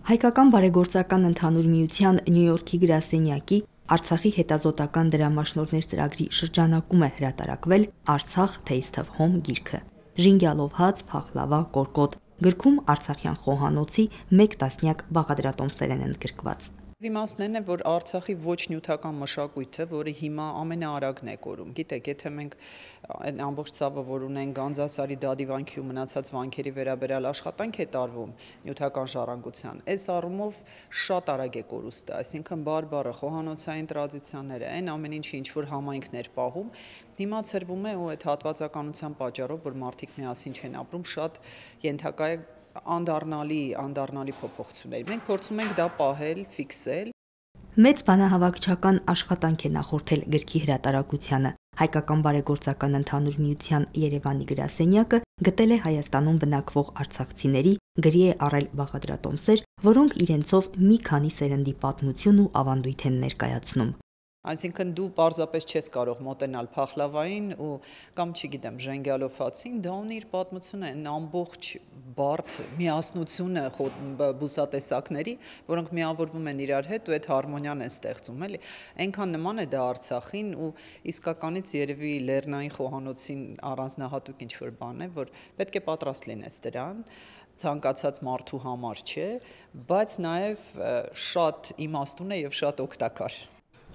Հայկական բարեգործական ընդհանուր միության Նյու Յորքի գրասենյակի Արցախի հետազոտական դրամաշնորհներ ծրագրի շրջանակում է հրատարակվել Արցախ Taste of Home գիրքը։ Ժինգյալով հաց, փախլավա, կորկոտ գրքում արցախյան խոհանոցի 1 տասնյակ բաղադրատոմսեր են ընդգրկված։ Իմաստն այն է, որ Արցախի ոչ նյութական մշակույթը, որը հիմա ամենաարագն է կորում, գիտեք, եթե մենք այն ամբողջ ցավը, որ ունենք Գանձասարի դադիվանքի ու մնացած վանքերի վերաբերյալ աշխատանք է տարվում նյութական ժառանգության, այս առումով շատ արագ է կորուստը, այսինքն բարբառը, խոհանոցային տրադիցիաները, այն ամեն ինչը ինչ-որ համայնքներ պահում, հիմա ցրվում է ու այդ հատվածականության պատճառով, որ մարդիկ միասին չեն ապրում, շատ ենթակա է անդառնալի փոփոխությունների։ Մենք փորձում ենք դա պահել, ֆիքսել։ Մեծ բանահավաքչական աշխատանք է նախորդել գրքի հրատարակությանը։ Հայկական բարեգործական ընդհանուր միության Երևանի գրասենյակը գտել է Հայաստանում բնակվող արցախցիների գրի է առել բաղադրատոմսեր, որոնք իրենցով մի քանի սերնդի պատմություն ու ավանդույթ են ներկայացնում։ Այսինքն դու պարզապես չես կարող մոտենալ փախլավային ու կամ չգիտեմ ժենգյալով հացին, դա ունի իր պատմությունը, այն ամբողջ բարդ միասնությունը բուսատեսակների, որոնք միավորվում են իրար հետ ու այդ հարմոնիան են ստեղծում, էլի։ Այնքան նման է դա Արցախին ու իսկականից երևի Լեռնային խոհանոցին առանձնահատուկ ինչ-որ բան է, որ պետք է պատրաստ լինես դրան, ցանկացած մարդու համար չէ, բայց նաև շատ իմաստուն է եւ շատ օգտակար։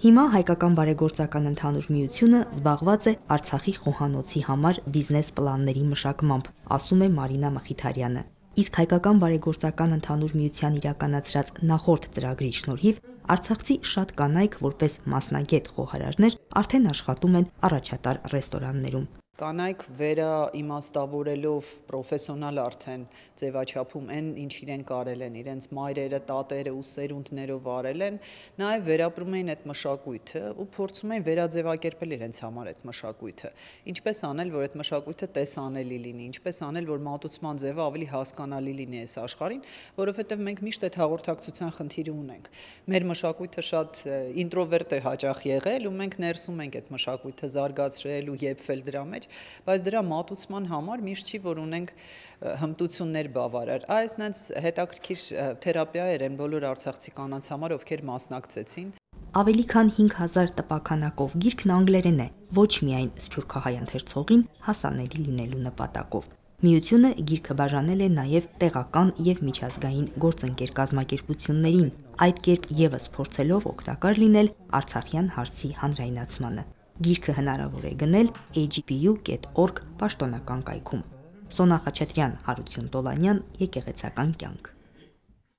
Հիմա Հայկական բարեգործական ընդհանուր միությունը զբաղված է Արցախի խոհանոցի համար բիզնես պլանների մշակմամբ, ասում է Մարինա Մխիթարյանը։ Իսկ Հայկական բարեգործական ընդհանուր միության իրականացրած նախորդ ծրագրի շնորհիվ արցախցի շատ կանայք որպես մասնագետ խոհարարներ արդեն աշխատում են առաջատար ռեստորաններում։ Կանայք վերաիմաստավորելով պրոֆեսիոնալ արդեն ձևաչափում են, ինչ իրենք արել են, իրենց մայրերը, տատերը ու սերունդներով արել են, նաև վերապրում էին այդ մշակույթը ու փորձում էին վերաձևակերպել իրենց համար այդ մշակույթը։ Ինչպես անել, որ այդ մշակույթը տեսանելի լինի, ինչպես անել, որ մատուցման ձևը ավելի հասկանալի լինի այս աշխարհին, որովհետև մենք միշտ այդ հաղորդակցության խնդիրը ունենք։ Մեր մշակույթը շատ ինտրովերտ է հաճախ եղել ու մենք ներսում ենք այդ մշակույթը զարգացրել ու եփվել դրա մեջ, բայց դրա մատուցման համար միշտ չի, որ ունենք հմտություններ բավարար։ Այս նենց հետաքրքիր թերապիաներ են բոլոր արցախցի կանանց համար, ովքեր մասնակցեցին։ Ավելի քան 5000 տպաքանակով գիրքն անգլերեն է, ոչ միայն սփյուռքահայ ընթերցողին հասանելի լինելու նպատակով։ Միությունը գիրքը բաժանել է նաև տեղական եւ միջազգային գործընկեր կազմակերպություններին, այդ կերպ եւս փորձելով օգտակար լինել արցախյան հարցի հանրայնացմանը։ Գիրքը հնարավոր է գնել agpu.org պաշտոնական կայքում։ Սոնա Խաչատրյան, Հարություն Տոլանյան, Եկեղեցական կյանք։